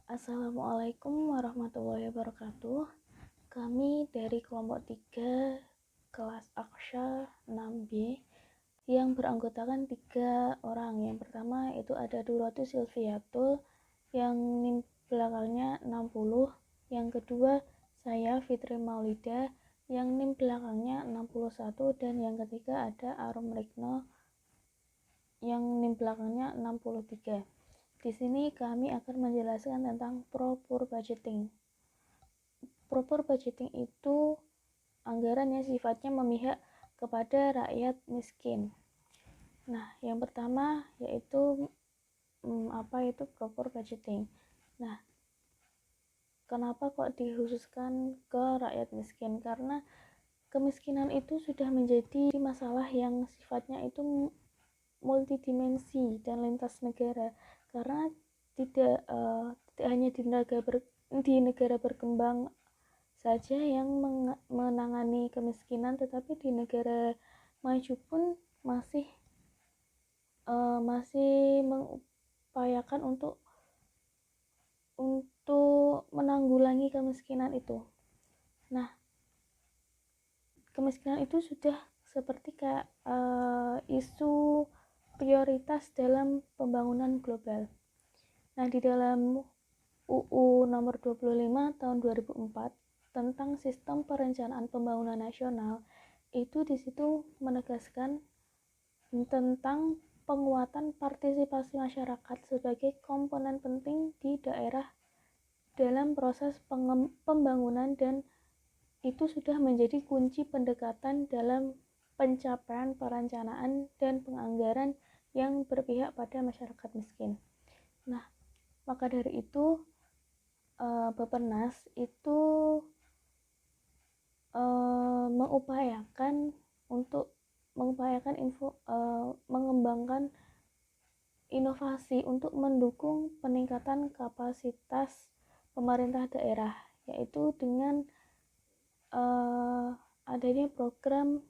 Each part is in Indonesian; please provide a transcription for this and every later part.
Assalamualaikum warahmatullahi wabarakatuh. Kami dari kelompok 3 kelas Aksha 6B yang beranggotakan 3 orang. Yang pertama itu ada Durati Silviatul yang NIM belakangnya 60. Yang kedua saya Fitri Maulida yang NIM belakangnya 61. Dan yang ketiga ada Arum Rekno yang NIM belakangnya 63. Di sini kami akan menjelaskan tentang proper budgeting. Proper budgeting itu anggaran yang sifatnya memihak kepada rakyat miskin. Nah, yang pertama yaitu apa itu proper budgeting. Nah, kenapa kok dikhususkan ke rakyat miskin? Karena kemiskinan itu sudah menjadi masalah yang sifatnya itu multidimensi dan lintas negara, karena tidak hanya di negara berkembang saja yang menangani kemiskinan, tetapi di negara maju pun masih mengupayakan untuk menanggulangi kemiskinan itu. Nah, kemiskinan itu sudah seperti kayak isu prioritas dalam pembangunan global. Nah, di dalam UU nomor 25 tahun 2004 tentang sistem perencanaan pembangunan nasional, itu di situ menegaskan tentang penguatan partisipasi masyarakat sebagai komponen penting di daerah dalam proses pembangunan, dan itu sudah menjadi kunci pendekatan dalam pencapaian perencanaan dan penganggaran yang berpihak pada masyarakat miskin. Nah, maka dari itu Bappenas itu mengembangkan inovasi untuk mendukung peningkatan kapasitas pemerintah daerah, yaitu dengan adanya program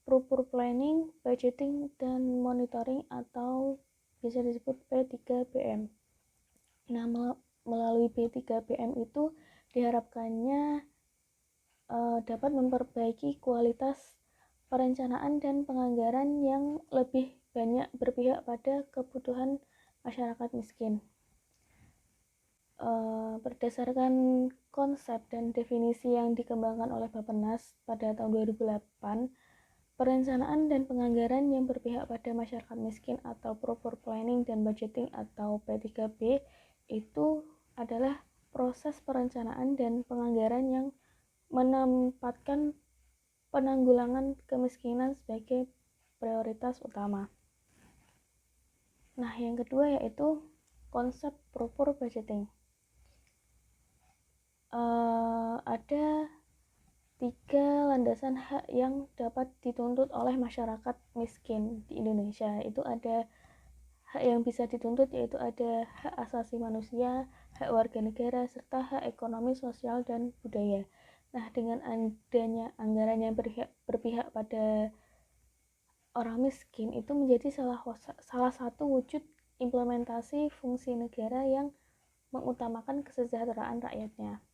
proper planning, budgeting, dan monitoring atau bisa disebut P3PM. Nah, melalui P3PM itu diharapkannya dapat memperbaiki kualitas perencanaan dan penganggaran yang lebih banyak berpihak pada kebutuhan masyarakat miskin. Berdasarkan konsep dan definisi yang dikembangkan oleh Bappenas pada tahun 2008, perencanaan dan penganggaran yang berpihak pada masyarakat miskin atau proper planning dan budgeting atau P3B itu adalah proses perencanaan dan penganggaran yang menempatkan penanggulangan kemiskinan sebagai prioritas utama. Nah, yang kedua yaitu konsep proper budgeting. Ada 3 landasan hak yang dapat dituntut oleh masyarakat miskin di Indonesia. Itu ada hak yang bisa dituntut, yaitu ada hak asasi manusia, hak warga negara, serta hak ekonomi, sosial, dan budaya. Nah, dengan adanya anggaran yang berpihak pada orang miskin itu menjadi salah satu wujud implementasi fungsi negara yang mengutamakan kesejahteraan rakyatnya.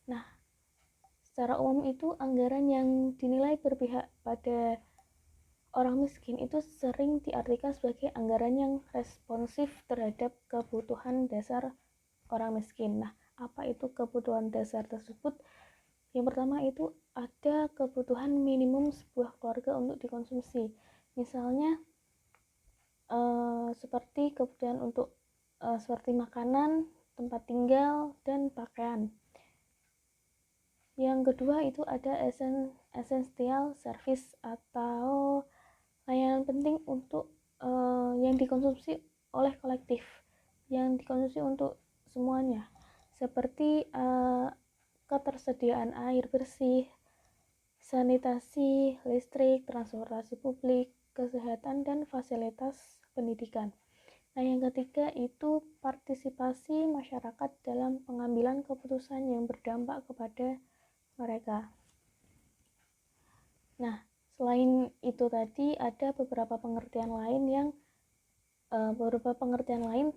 Nah, secara umum itu anggaran yang dinilai berpihak pada orang miskin itu sering diartikan sebagai anggaran yang responsif terhadap kebutuhan dasar orang miskin. Nah, apa itu kebutuhan dasar tersebut? Yang pertama itu ada kebutuhan minimum sebuah keluarga untuk dikonsumsi. Misalnya seperti kebutuhan untuk seperti makanan, tempat tinggal, dan pakaian. Yang kedua itu ada essential service atau layanan penting untuk yang dikonsumsi oleh kolektif, yang dikonsumsi untuk semuanya, seperti ketersediaan air bersih, sanitasi, listrik, transportasi publik, kesehatan, dan fasilitas pendidikan. Nah, yang ketiga itu partisipasi masyarakat dalam pengambilan keputusan yang berdampak kepada mereka. Nah, selain itu tadi ada beberapa pengertian lain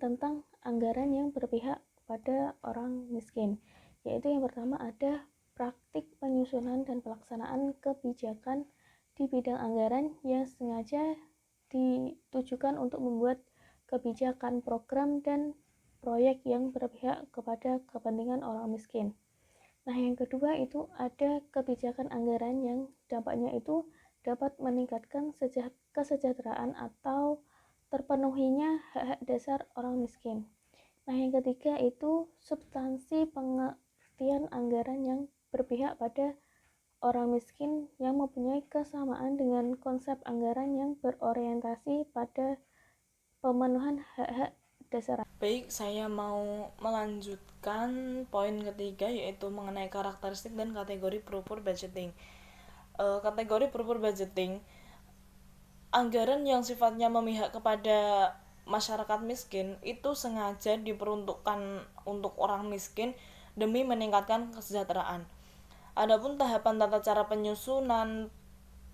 tentang anggaran yang berpihak kepada orang miskin, yaitu yang pertama ada praktik penyusunan dan pelaksanaan kebijakan di bidang anggaran yang sengaja ditujukan untuk membuat kebijakan, program, dan proyek yang berpihak kepada kepentingan orang miskin. Nah, yang kedua itu ada kebijakan anggaran yang dampaknya itu dapat meningkatkan kesejahteraan atau terpenuhinya hak-hak dasar orang miskin. Nah, yang ketiga itu substansi pengertian anggaran yang berpihak pada orang miskin yang mempunyai kesamaan dengan konsep anggaran yang berorientasi pada pemenuhan hak-hak dasar. Baik, saya mau melanjutkan poin ketiga, yaitu mengenai karakteristik dan kategori proper budgeting. Kategori proper budgeting, anggaran yang sifatnya memihak kepada masyarakat miskin itu sengaja diperuntukkan untuk orang miskin demi meningkatkan kesejahteraan. Adapun tahapan tata cara penyusunan,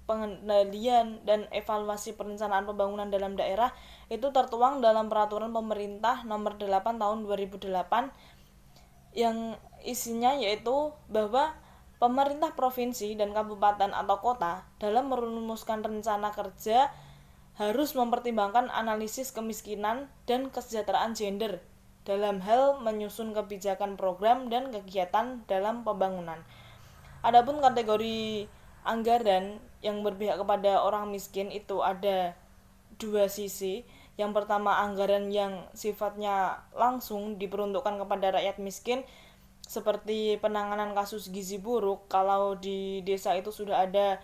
pengendalian, dan evaluasi perencanaan pembangunan dalam daerah itu tertuang dalam peraturan pemerintah nomor 8 tahun 2008 yang isinya yaitu bahwa pemerintah provinsi dan kabupaten atau kota dalam merumuskan rencana kerja harus mempertimbangkan analisis kemiskinan dan kesejahteraan gender dalam hal menyusun kebijakan, program, dan kegiatan dalam pembangunan. Adapun kategori anggaran yang berpihak kepada orang miskin itu ada dua sisi. Yang pertama, anggaran yang sifatnya langsung diperuntukkan kepada rakyat miskin, seperti penanganan kasus gizi buruk. Kalau di desa itu sudah ada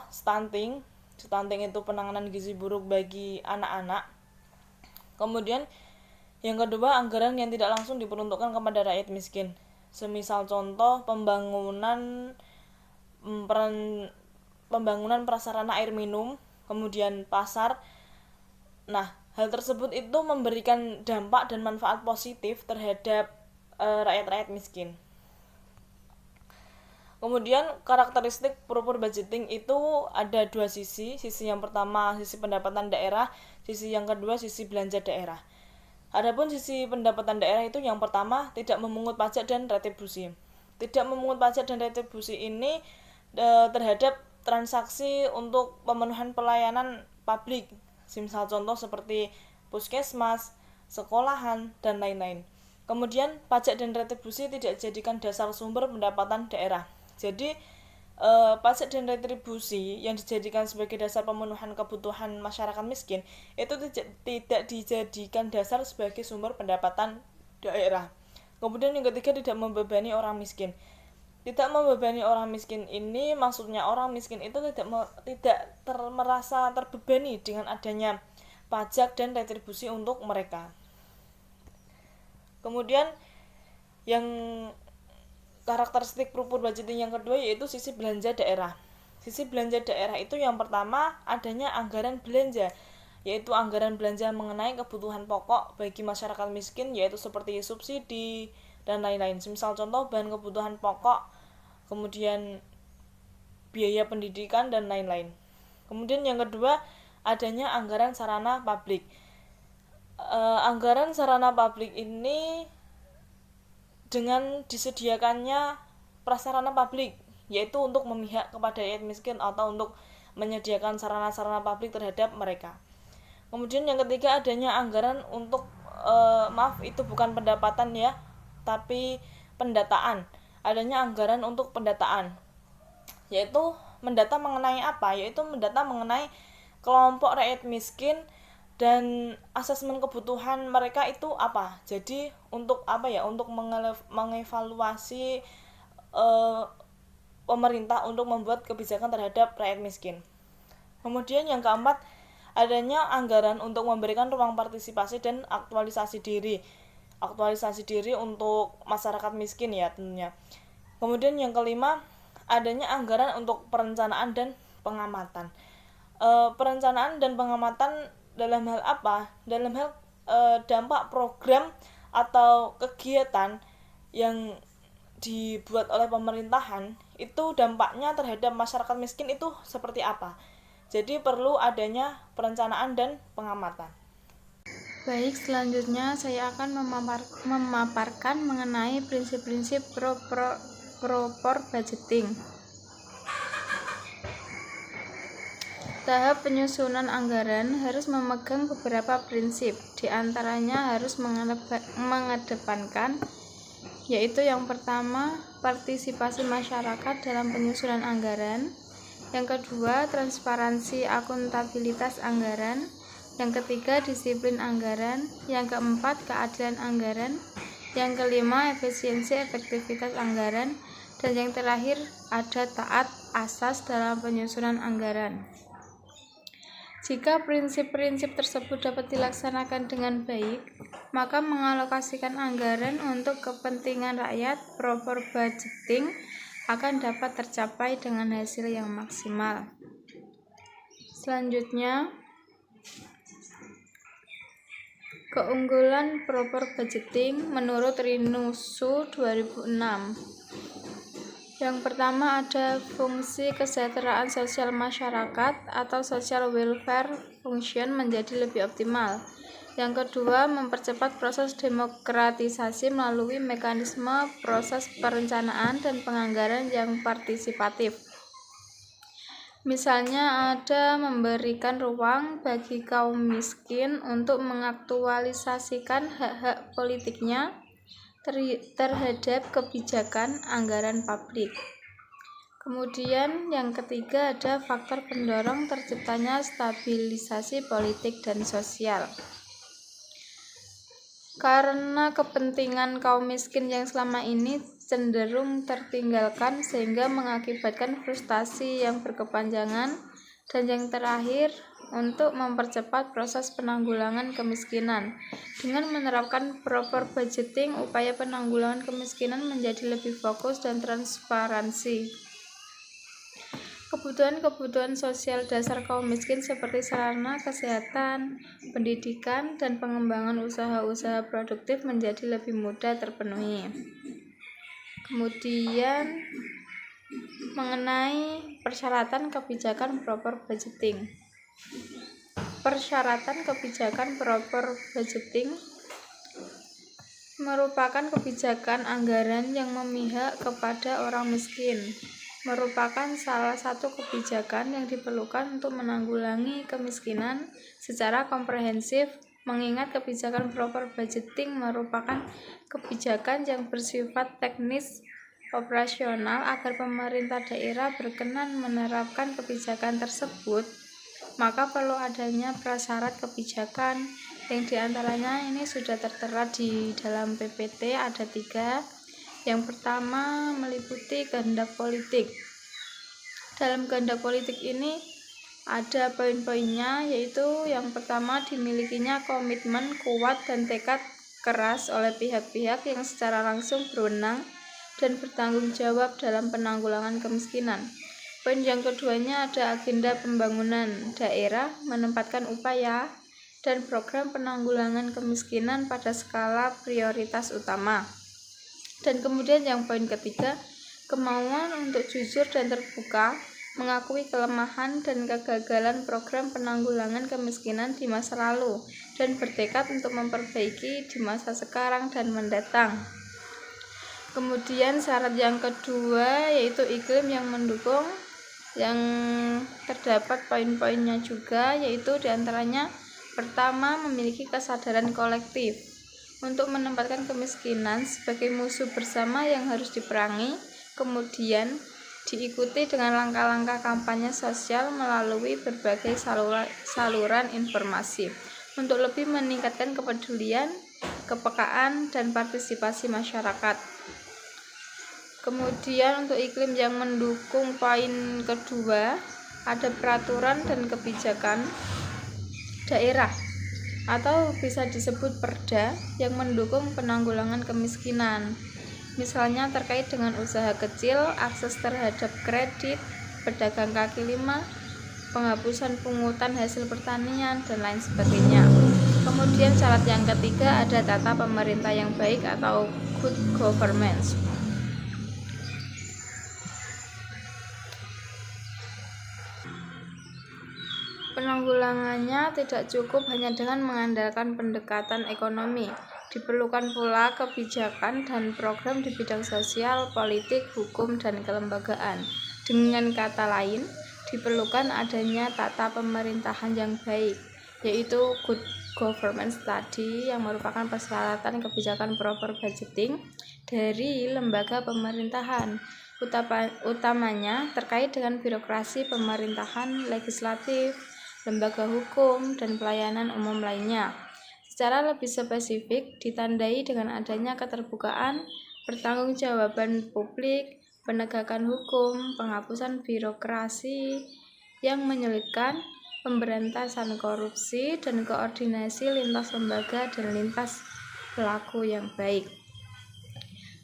stunting itu penanganan gizi buruk bagi anak-anak. Kemudian yang kedua, anggaran yang tidak langsung diperuntukkan kepada rakyat miskin, semisal contoh pembangunan prasarana air minum, kemudian pasar. Nah, hal tersebut itu memberikan dampak dan manfaat positif terhadap rakyat-rakyat miskin. Kemudian karakteristik proper budgeting itu ada dua sisi. Sisi yang pertama sisi pendapatan daerah, sisi yang kedua sisi belanja daerah. Adapun sisi pendapatan daerah itu yang pertama tidak memungut pajak dan retribusi. Tidak memungut pajak dan retribusi ini terhadap transaksi untuk pemenuhan pelayanan publik. Misal contoh seperti puskesmas, sekolahan, dan lain-lain. Kemudian pajak dan retribusi tidak dijadikan dasar sumber pendapatan daerah. Jadi pajak dan retribusi yang dijadikan sebagai dasar pemenuhan kebutuhan masyarakat miskin itu tidak dijadikan dasar sebagai sumber pendapatan daerah. Kemudian yang ketiga, tidak membebani orang miskin. Tidak membebani orang miskin ini maksudnya orang miskin itu tidak merasa terbebani dengan adanya pajak dan retribusi untuk mereka. Kemudian yang karakteristik proper budgeting yang kedua yaitu sisi belanja daerah. Sisi belanja daerah itu yang pertama adanya anggaran belanja, yaitu anggaran belanja mengenai kebutuhan pokok bagi masyarakat miskin, yaitu seperti subsidi dan lain-lain. Misal contoh bahan kebutuhan pokok, kemudian biaya pendidikan dan lain-lain. Kemudian yang kedua adanya anggaran sarana publik. Anggaran sarana publik ini dengan disediakannya prasarana publik, yaitu untuk memihak kepada rakyat miskin atau untuk menyediakan sarana-sarana publik terhadap mereka. Kemudian yang ketiga adanya anggaran untuk itu bukan pendapatan ya, tapi pendataan. Adanya anggaran untuk pendataan, yaitu mendata mengenai apa? Yaitu mendata mengenai kelompok rakyat miskin dan asesmen kebutuhan mereka itu apa. Jadi untuk untuk mengevaluasi pemerintah untuk membuat kebijakan terhadap rakyat miskin. Kemudian yang keempat adanya anggaran untuk memberikan ruang partisipasi dan aktualisasi diri untuk masyarakat miskin ya tentunya. Kemudian yang kelima adanya anggaran untuk perencanaan dan pengamatan. Perencanaan dan pengamatan dalam hal apa? Dalam hal dampak program atau kegiatan yang dibuat oleh pemerintahan itu dampaknya terhadap masyarakat miskin itu seperti apa. Jadi perlu adanya perencanaan dan pengamatan. Baik, selanjutnya saya akan memaparkan mengenai prinsip-prinsip proper budgeting. Tahap penyusunan anggaran harus memegang beberapa prinsip, di antaranya harus mengedepankan, yaitu yang pertama, partisipasi masyarakat dalam penyusunan anggaran, yang kedua, transparansi akuntabilitas anggaran, yang ketiga, disiplin anggaran, yang keempat, keadilan anggaran, yang kelima, efisiensi efektivitas anggaran, dan yang terakhir, ada taat asas dalam penyusunan anggaran. Jika prinsip-prinsip tersebut dapat dilaksanakan dengan baik, maka mengalokasikan anggaran untuk kepentingan rakyat proper budgeting akan dapat tercapai dengan hasil yang maksimal. Selanjutnya, keunggulan proper budgeting menurut Rinusu 2006. Yang pertama ada fungsi kesejahteraan sosial masyarakat atau social welfare function menjadi lebih optimal. Yang kedua, mempercepat proses demokratisasi melalui mekanisme proses perencanaan dan penganggaran yang partisipatif. Misalnya ada memberikan ruang bagi kaum miskin untuk mengaktualisasikan hak-hak politiknya terhadap kebijakan anggaran publik. Kemudian yang ketiga ada faktor pendorong terciptanya stabilisasi politik dan sosial. Karena kepentingan kaum miskin yang selama ini cenderung tertinggalkan sehingga mengakibatkan frustasi yang berkepanjangan, dan yang terakhir untuk mempercepat proses penanggulangan kemiskinan. Dengan menerapkan proper budgeting, upaya penanggulangan kemiskinan menjadi lebih fokus dan transparansi. Kebutuhan-kebutuhan sosial dasar kaum miskin seperti sarana kesehatan, pendidikan, dan pengembangan usaha-usaha produktif menjadi lebih mudah terpenuhi. Kemudian mengenai persyaratan kebijakan proper budgeting. Persyaratan kebijakan proper budgeting merupakan kebijakan anggaran yang memihak kepada orang miskin. Merupakan salah satu kebijakan yang diperlukan untuk menanggulangi kemiskinan secara komprehensif, mengingat kebijakan proper budgeting merupakan kebijakan yang bersifat teknis operasional. Agar pemerintah daerah berkenan menerapkan kebijakan tersebut, maka perlu adanya prasyarat kebijakan yang diantaranya ini sudah tertera di dalam PPT, ada 3. Yang pertama meliputi kehendak politik. Dalam kehendak politik ini ada poin-poinnya, yaitu yang pertama dimilikinya komitmen kuat dan tekad keras oleh pihak-pihak yang secara langsung berwenang dan bertanggung jawab dalam penanggulangan kemiskinan. Poin yang keduanya ada agenda pembangunan daerah menempatkan upaya dan program penanggulangan kemiskinan pada skala prioritas utama. Dan kemudian yang poin ketiga, kemauan untuk jujur dan terbuka, mengakui kelemahan dan kegagalan program penanggulangan kemiskinan di masa lalu, dan bertekad untuk memperbaiki di masa sekarang dan mendatang. Kemudian syarat yang kedua yaitu iklim yang mendukung, yang terdapat poin-poinnya juga, yaitu diantaranya pertama memiliki kesadaran kolektif untuk menempatkan kemiskinan sebagai musuh bersama yang harus diperangi, kemudian diikuti dengan langkah-langkah kampanye sosial melalui berbagai saluran informasi untuk lebih meningkatkan kepedulian, kepekaan, dan partisipasi masyarakat. Kemudian untuk iklim yang mendukung, poin kedua ada peraturan dan kebijakan daerah atau bisa disebut perda yang mendukung penanggulangan kemiskinan. Misalnya terkait dengan usaha kecil, akses terhadap kredit, pedagang kaki lima, penghapusan pungutan hasil pertanian, dan lain sebagainya. Kemudian syarat yang ketiga ada tata pemerintah yang baik atau good governance. Penanggulangannya tidak cukup hanya dengan mengandalkan pendekatan ekonomi. Diperlukan pula kebijakan dan program di bidang sosial, politik, hukum, dan kelembagaan. Dengan kata lain, diperlukan adanya tata pemerintahan yang baik, yaitu good government study yang merupakan persyaratan kebijakan proper budgeting dari lembaga pemerintahan. Utamanya terkait dengan birokrasi pemerintahan, legislatif, lembaga hukum, dan pelayanan umum lainnya. Secara lebih spesifik, ditandai dengan adanya keterbukaan, pertanggungjawaban publik, penegakan hukum, penghapusan birokrasi yang menyulitkan, pemberantasan korupsi, dan koordinasi lintas lembaga dan lintas pelaku yang baik.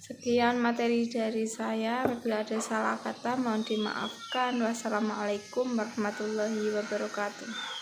Sekian materi dari saya. Apabila ada salah kata mohon dimaafkan. Wassalamualaikum warahmatullahi wabarakatuh.